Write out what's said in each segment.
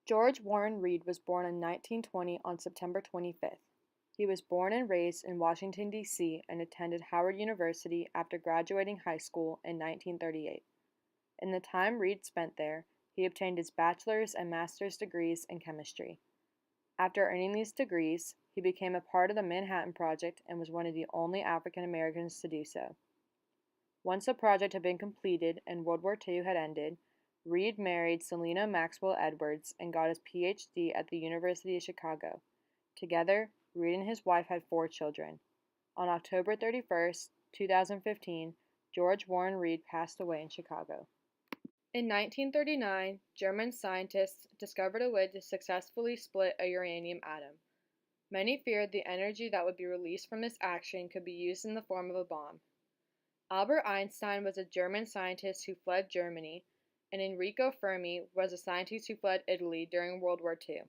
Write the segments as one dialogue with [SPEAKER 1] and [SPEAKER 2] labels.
[SPEAKER 1] George Warren Reed was born in 1920 on September 25th. He was born and raised in Washington, D.C., and attended Howard University after graduating high school in 1938. In the time Reed spent there, he obtained his bachelor's and master's degrees in chemistry. After earning these degrees, he became a part of the Manhattan Project and was one of the only African Americans to do so. Once the project had been completed and World War II had ended, Reed married Selina Maxwell Edwards and got his Ph.D. at the University of Chicago. Together, Reed and his wife had 4 children. On October 31st, 2015, George Warren Reed passed away in Chicago. In 1939, German scientists discovered a way to successfully split a uranium atom. Many feared the energy that would be released from this action could be used in the form of a bomb. Albert Einstein was a German scientist who fled Germany, and Enrico Fermi was a scientist who fled Italy during World War II.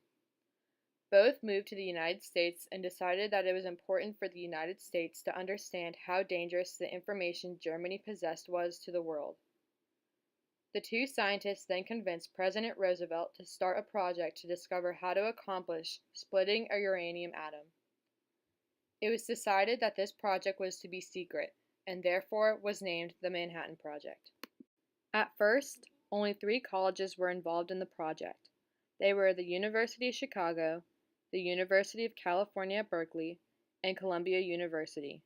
[SPEAKER 1] Both moved to the United States and decided that it was important for the United States to understand how dangerous the information Germany possessed was to the world. The 2 scientists then convinced President Roosevelt to start a project to discover how to accomplish splitting a uranium atom. It was decided that this project was to be secret, and therefore was named the Manhattan Project. At first, only 3 colleges were involved in the project. They were the University of Chicago, the University of California at Berkeley, and Columbia University.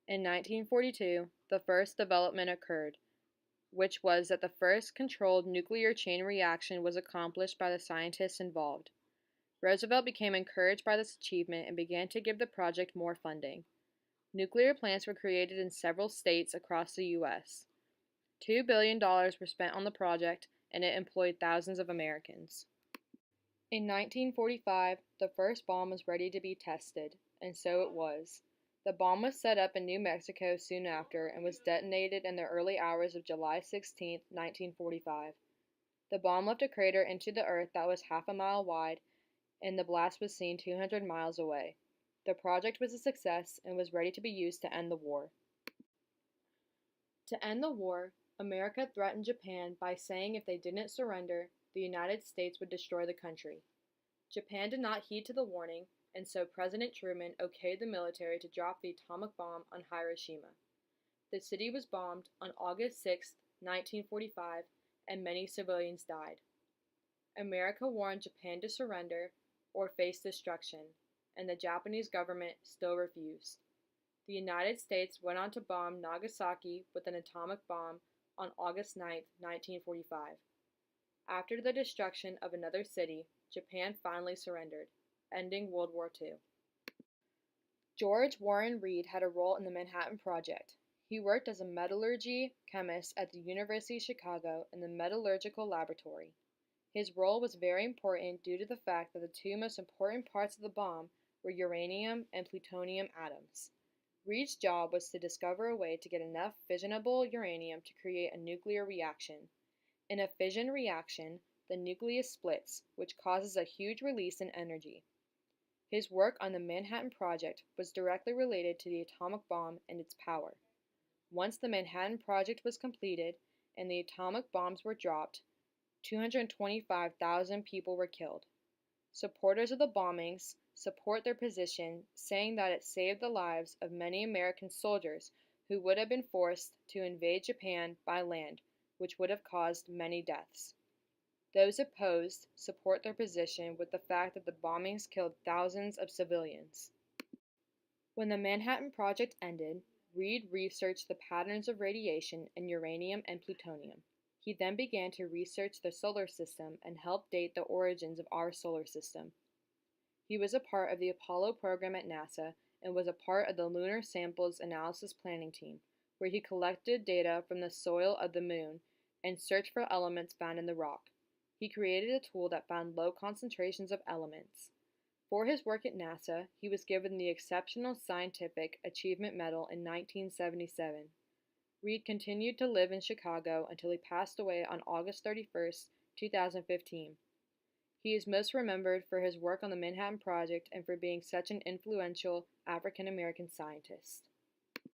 [SPEAKER 1] In 1942, the first development occurred, which was that the first controlled nuclear chain reaction was accomplished by the scientists involved. Roosevelt became encouraged by this achievement and began to give the project more funding. Nuclear plants were created in several states across the U.S. $2 billion were spent on the project, and it employed thousands of Americans. In 1945, the first bomb was ready to be tested, and so it was. The bomb was set up in New Mexico soon after and was detonated in the early hours of July 16, 1945. The bomb left a crater into the earth that was half a mile wide, and the blast was seen 200 miles away. The project was a success and was ready to be used to end the war. To end the war, America threatened Japan by saying if they didn't surrender, the United States would destroy the country. Japan did not heed to the warning, and so President Truman okayed the military to drop the atomic bomb on Hiroshima. The city was bombed on August 6, 1945, and many civilians died. America warned Japan to surrender or face destruction, and the Japanese government still refused. The United States went on to bomb Nagasaki with an atomic bomb on August 9, 1945. After the destruction of another city, Japan finally surrendered, ending World War II. George Warren Reed had a role in the Manhattan Project. He worked as a metallurgy chemist at the University of Chicago in the Metallurgical Laboratory. His role was very important due to the fact that the 2 most important parts of the bomb were uranium and plutonium atoms. Reed's job was to discover a way to get enough fissionable uranium to create a nuclear reaction. In a fission reaction, the nucleus splits, which causes a huge release in energy. His work on the Manhattan Project was directly related to the atomic bomb and its power. Once the Manhattan Project was completed and the atomic bombs were dropped, 225,000 people were killed. Supporters of the bombings support their position, saying that it saved the lives of many American soldiers who would have been forced to invade Japan by land, which would have caused many deaths. Those opposed support their position with the fact that the bombings killed thousands of civilians. When the Manhattan Project ended, Reed researched the patterns of radiation in uranium and plutonium. He then began to research the solar system and help date the origins of our solar system. He was a part of the Apollo program at NASA and was a part of the Lunar Samples Analysis Planning Team, where he collected data from the soil of the moon and searched for elements found in the rock. He created a tool that found low concentrations of elements. For his work at NASA, he was given the Exceptional Scientific Achievement Medal in 1977. Reed continued to live in Chicago until he passed away on August 31, 2015. He is most remembered for his work on the Manhattan Project and for being such an influential African American scientist.